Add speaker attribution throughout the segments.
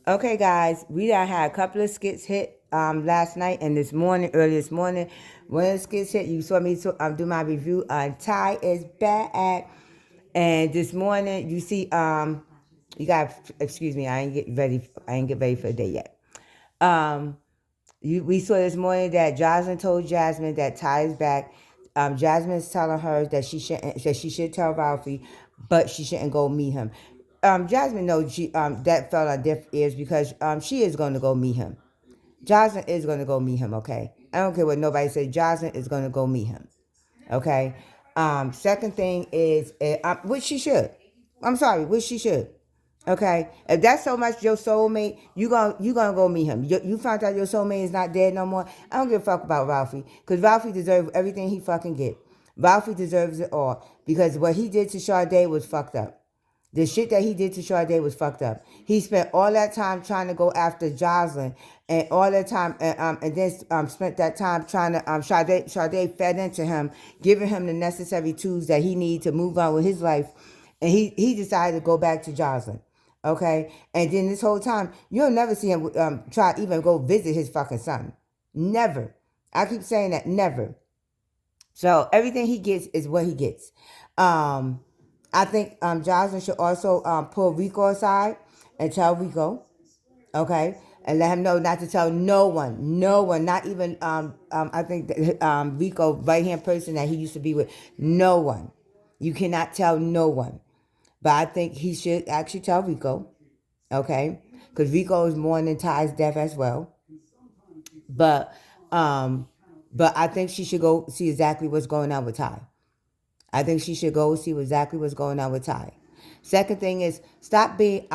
Speaker 1: Okay, guys, we done had a couple of skits hit last night and this morning, early this morning. One of the skits hit, you saw me do my review on Ty is Back. And this morning, you see, you got, excuse me, I ain't get ready for the day yet. We saw this morning that Jocelyn told Jasmine that Ty is back. Jasmine's telling her that she should tell Ralphie, but she shouldn't go meet him. Jasmine knows that fell on deaf ears because she is going to go meet him. Jocelyn is going to go meet him. Okay, I don't care what nobody says. Jocelyn is going to go meet him. Okay. Second thing is, which she should. I'm sorry, which she should. Okay, if that's so much your soulmate, you gonna go meet him. You found out your soulmate is not dead no more. I don't give a fuck about Ralphie, because Ralphie deserves everything he fucking get. Ralphie deserves it all because what he did to Sade was fucked up. The shit that he did to Sade was fucked up. He spent all that time trying to go after Jocelyn, and all that time, and then spent that time trying to. Sade fed into him, giving him the necessary tools that he needed to move on with his life, and he decided to go back to Jocelyn. Okay, and then this whole time you'll never see him try to even go visit his fucking son. Never. I keep saying that, never. So everything he gets is what he gets. I think Jocelyn should also pull Rico aside and tell Rico, okay, and let him know not to tell no one, not even I think that, Rico, right hand person that he used to be with, no one. You cannot tell no one. But I think he should actually tell Rico, okay, because Rico is mourning Ty's death as well. But I think she should go see exactly what's going on with Ty. I think she should go see exactly what's going on with Ty. Second thing is stop being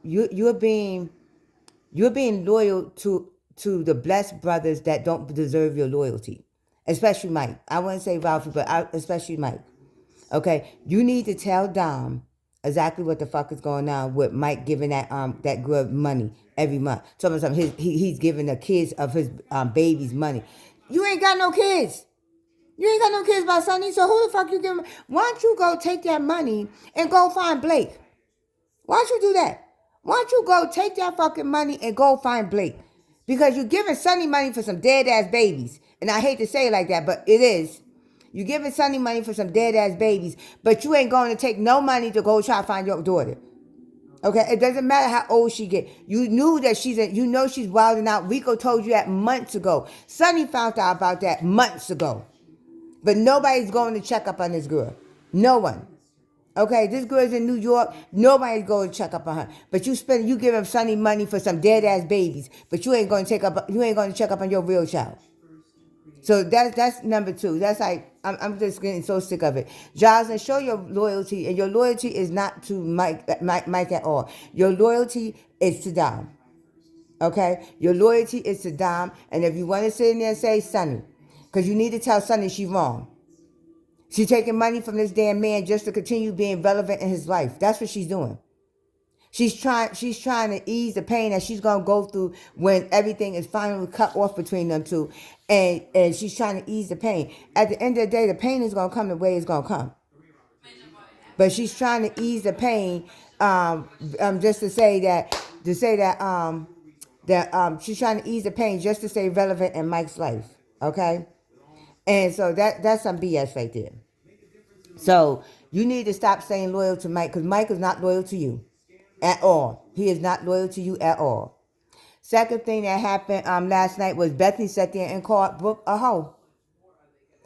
Speaker 1: you're being loyal to the blessed brothers that don't deserve your loyalty, especially Mike. I wouldn't say Ralphie, but especially Mike. Okay, you need to tell Dom exactly what the fuck is going on with Mike giving that girl money every month. So he's giving the kids of his babies money. You ain't got no kids. You ain't got no kids by Sonny, so who the fuck you giving? Why don't you go take that money and go find Blake? Why don't you do that? Why don't you go take that fucking money and go find Blake? Because you're giving Sonny money for some dead ass babies. And I hate to say it like that, but it is. You're giving Sonny money for some dead ass babies, but you ain't going to take no money to go try to find your daughter. Okay, it doesn't matter how old she get. You knew that you know she's wilding out. Rico told you that months ago. Sonny found out about that months ago. But nobody's going to check up on this girl. No one. Okay, this girl's in New York. Nobody's going to check up on her. But you give him Sonny money for some dead ass babies, but you ain't going to check up on your real child. So that's number two. That's like I'm just getting so sick of it. Jocelyn, show your loyalty, and your loyalty is not to Mike at all. Your loyalty is to Dom. Okay, your loyalty is to Dom, and if you want to sit in there and say Sonny, because you need to tell Sonny she's wrong. She's taking money from this damn man just to continue being relevant in his life. That's what she's doing. She's trying to ease the pain that she's gonna go through when everything is finally cut off between them two. And she's trying to ease the pain. At the end of the day, the pain is gonna come the way it's gonna come. But she's trying to ease the pain, just to say that she's trying to ease the pain just to stay relevant in Mike's life. Okay? And so that's some BS right there. So you need to stop saying loyal to Mike, because Mike is not loyal to you at all. He is not loyal to you at all. Second thing that happened last night was Bethany sat there and called Brooke a hoe.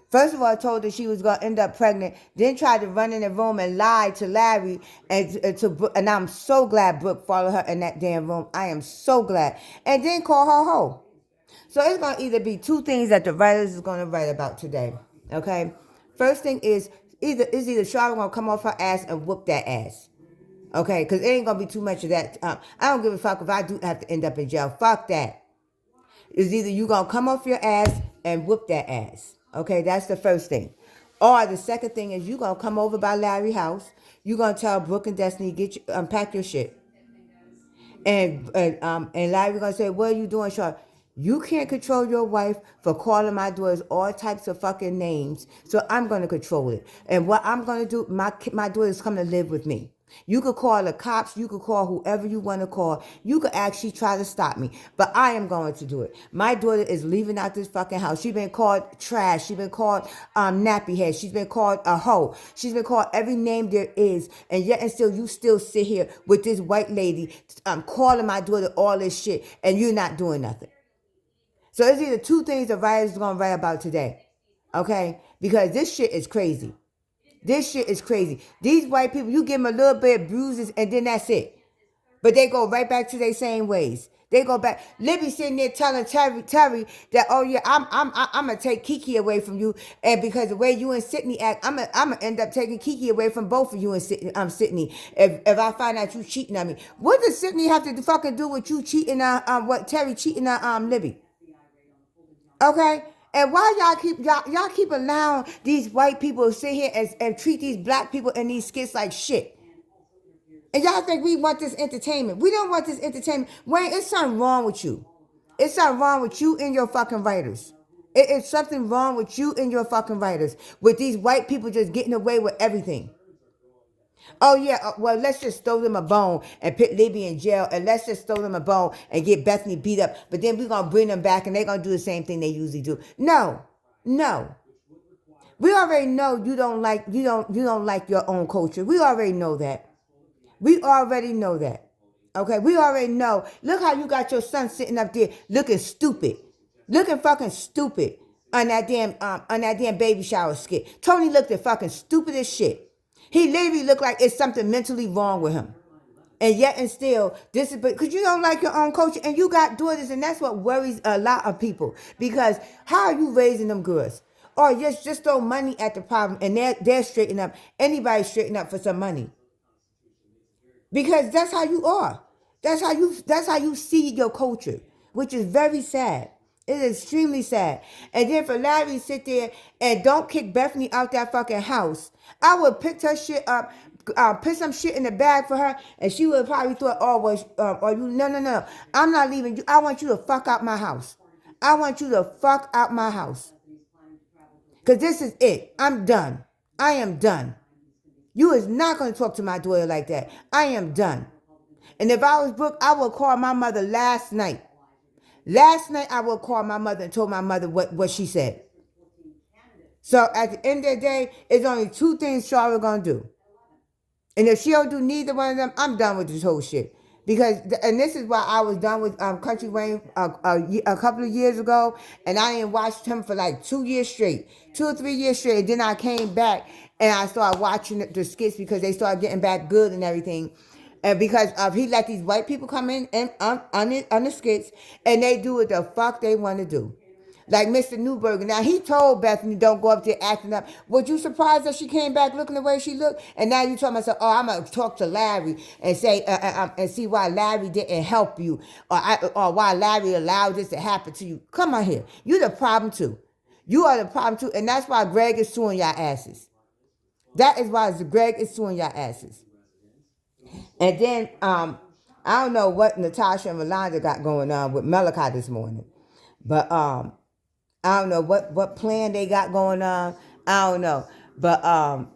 Speaker 1: First of all, I told her she was going to end up pregnant. Then tried to run in the room and lie to Larry and to Brooke. And I'm so glad Brooke followed her in that damn room. I am so glad. And then call her hoe. So it's going to either be two things that the writers is going to write about today. Okay? First thing is either Charlotte going to come off her ass and whoop that ass. Okay? Because it ain't going to be too much of that. I don't give a fuck if I do have to end up in jail. Fuck that. It's either you going to come off your ass and whoop that ass. Okay? That's the first thing. Or the second thing is you going to come over by Larry's house. You going to tell Brooke and Destiny, unpack your shit. And Larry going to say, what are you doing, Charlotte? You can't control your wife for calling my daughters all types of fucking names. So I'm going to control it. And what I'm going to do, my daughter's coming to live with me. You could call the cops. You could call whoever you want to call. You could actually try to stop me. But I am going to do it. My daughter is leaving out this fucking house. She's been called trash. She's been called nappy head. She's been called a hoe. She's been called every name there is. And yet and still you still sit here with this white lady calling my daughter all this shit. And you're not doing nothing. So it's either two things the writers are going to write about today. Okay? Because this shit is crazy. This shit is crazy. These white people, you give them a little bit of bruises and then that's it. But they go right back to their same ways. They go back. Libby sitting there telling Terry that, oh yeah, I'm gonna take Kiki away from you, and because the way you and Sydney act, I'm gonna end up taking Kiki away from both of you and Sydney. If I find out you cheating on me, what does Sydney have to fucking do with you cheating on what Terry cheating on Libby? Okay. And why y'all keep allowing these white people to sit here and treat these black people in these skits like shit? And y'all think we want this entertainment. We don't want this entertainment. Wayne, it's something wrong with you. It's something wrong with you and your fucking writers. It is something wrong with you and your fucking writers. With these white people just getting away with everything. Oh yeah, well let's just throw them a bone and put Libby in jail, and let's just throw them a bone and get Bethany beat up. But then we're gonna bring them back and they're gonna do the same thing they usually do. No. We already know you don't like your own culture. We already know that. We already know that. Okay, we already know. Look how you got your son sitting up there looking stupid. Looking fucking stupid on that damn baby shower skit. Tony looked at fucking stupid as shit. He literally looked like it's something mentally wrong with him. And yet and still, this is because you don't like your own culture and you got daughters, and that's what worries a lot of people. Because how are you raising them girls? Or just throw money at the problem and they're straighten up. Anybody straighten up for some money. Because that's how you are. That's how you see your culture, which is very sad. It is extremely sad. And then for Larry to sit there and don't kick Bethany out that fucking house, I would pick her shit up, put some shit in the bag for her, and she would probably thought, oh, well, or you, no, I'm not leaving you. I want you to fuck out my house. I want you to fuck out my house. Because this is it. I'm done. I am done. You is not going to talk to my daughter like that. I am done. And if I was Brooke, I would call my mother last night. Last night, I would call my mother and told my mother what she said. So at the end of the day, it's only two things Charlotte gonna do. And if she don't do neither one of them, I'm done with this whole shit. Because, and this is why I was done with Country Wayne a couple of years ago, and I didn't watch him for like 2 years straight, 2 or 3 years straight. And then I came back and I started watching the skits because they started getting back good and everything. And because he let these white people come in and on the skits, and they do what the fuck they want to do. Like Mr. Newberger. Now, he told Bethany, don't go up there acting up. Was you surprised that she came back looking the way she looked? And now you told myself, oh, I'm going to talk to Larry and say, and see why Larry didn't help you, or why Larry allowed this to happen to you. Come on here. You're the problem too. You are the problem too. And that's why Greg is suing your asses. That is why Greg is suing your asses. And then, I don't know what Natasha and Rolanda got going on with Malachi this morning. But, I don't know what plan they got going on. I don't know. But I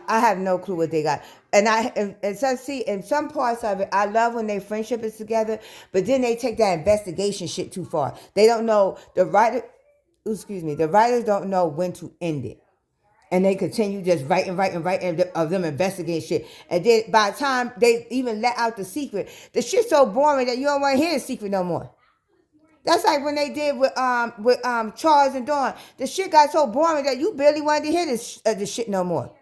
Speaker 1: have no clue what they got. And so see, in some parts of it, I love when their friendship is together, but then they take that investigation shit too far. They don't know the writers don't know when to end it. And they continue just writing of them investigating shit. And then by the time they even let out the secret, the shit's so boring that you don't want to hear the secret no more. That's like when they did with Charles and Dawn. The shit got so boring that you barely wanted to hear this shit no more.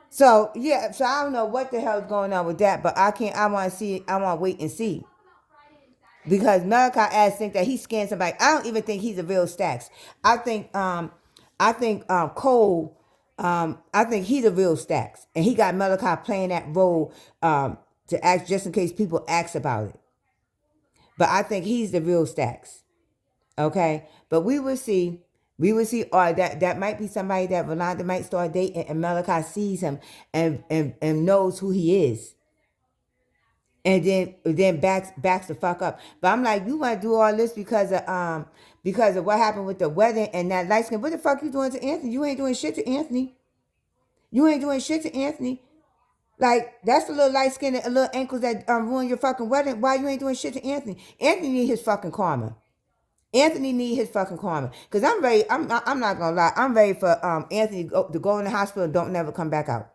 Speaker 1: So yeah, so I don't know what the hell is going on with that, but I want to see. I want to wait and see. Because Malachi ass think that he scanned somebody. I don't even think he's a real Stacks. I think Cole. I think he's a real Stacks, and he got Malachi playing that role to act just in case people ask about it. But I think he's the real Stacks. Okay? But we will see. We will see. Or that might be somebody that Rolanda might start dating and Malachi sees him and knows who he is. And then backs the fuck up. But I'm like, you want to do all this because of what happened with the wedding and that light skin. What the fuck you doing to Anthony? You ain't doing shit to Anthony. You ain't doing shit to Anthony. Like, that's a little light skin and a little ankles that ruin your fucking wedding. Why you ain't doing shit to Anthony? Anthony need his fucking karma. Anthony need his fucking karma. Cause I'm ready. I'm not gonna lie. I'm ready for Anthony to go in the hospital and don't never come back out.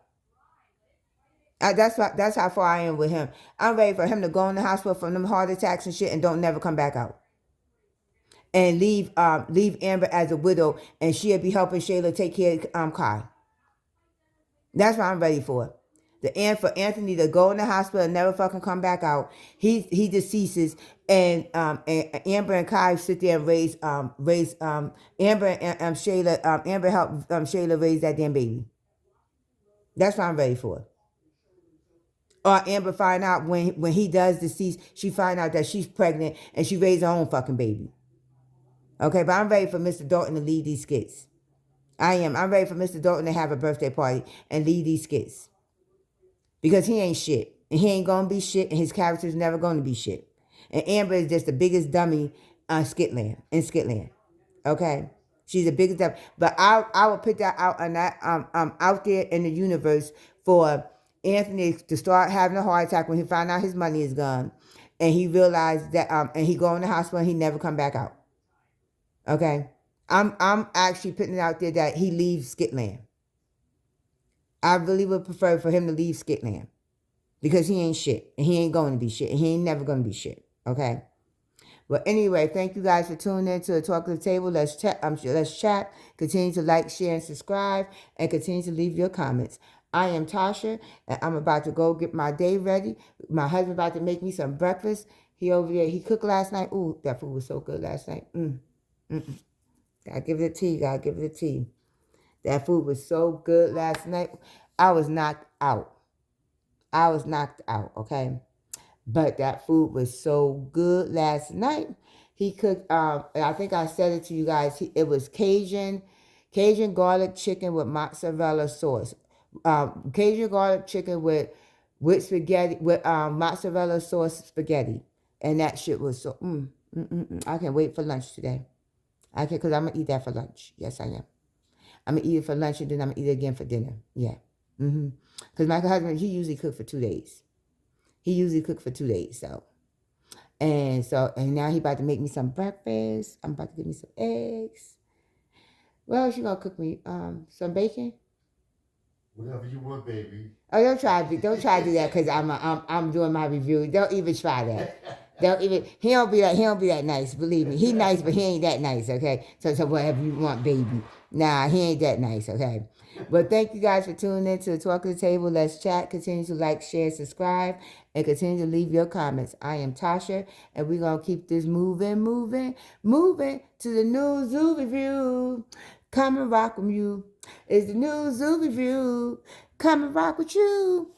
Speaker 1: That's how far I am with him. I'm ready for him to go in the hospital from them heart attacks and shit and don't never come back out. And leave Amber as a widow, and she'll be helping Shayla take care of Kai. That's what I'm ready for. The end for Anthony to go in the hospital and never fucking come back out. He deceases, and Amber and Kai sit there and raise Amber and Shayla. Amber helped Shayla raise that damn baby. That's what I'm ready for. Or Amber find out when he does decease, she find out that she's pregnant and she raised her own fucking baby. Okay, but I'm ready for Mr. Dalton to lead these skits. I am. I'm ready for Mr. Dalton to have a birthday party and lead these skits. Because he ain't shit. And he ain't gonna be shit, and his character's never gonna be shit. And Amber is just the biggest dummy in Skitland. Okay? She's the biggest dummy. But I will put that out on that out there in the universe for Anthony to start having a heart attack when he find out his money is gone. And he realized that and he go in the hospital and he never come back out. Okay? I'm actually putting it out there that he leaves Skitland. I really would prefer for him to leave Skitland. Because he ain't shit. And he ain't going to be shit. And he ain't never going to be shit. Okay? But anyway, thank you guys for tuning in to the Talk of the Table. Let's chat. Let's chat. Continue to like, share, and subscribe. And continue to leave your comments. I am Tasha. And I'm about to go get my day ready. My husband about to make me some breakfast. He over there. He cooked last night. Ooh, that food was so good last night. Gotta give it a tea. Gotta give it a tea. That food was so good last night. I was knocked out. Okay? But that food was so good last night. He cooked, I think I said it to you guys. It was Cajun garlic chicken with mozzarella sauce. Cajun garlic chicken with spaghetti, with mozzarella sauce spaghetti. And that shit was so, I can't wait for lunch today. Because I'm going to eat that for lunch. Yes, I am. I'm going to eat it for lunch and then I'm going to eat it again for dinner. Yeah. Because my husband, he usually cook for 2 days. So. And now he about to make me some breakfast. I'm about to give me some eggs. What else you going to cook me? Some bacon?
Speaker 2: Whatever you want, baby.
Speaker 1: Oh, don't try to do that because I'm doing my review. Don't even try that. He don't be that nice, believe me. He nice, but he ain't that nice, okay? So whatever you want, baby. Nah, he ain't that nice, okay? But thank you guys for tuning in to the Talk of the Table. Let's chat. Continue to like, share, subscribe, and continue to leave your comments. I am Tasha, and we're going to keep this moving to the new Zoo Review. Come and rock with you. It's the new Zoo Review. Come and rock with you.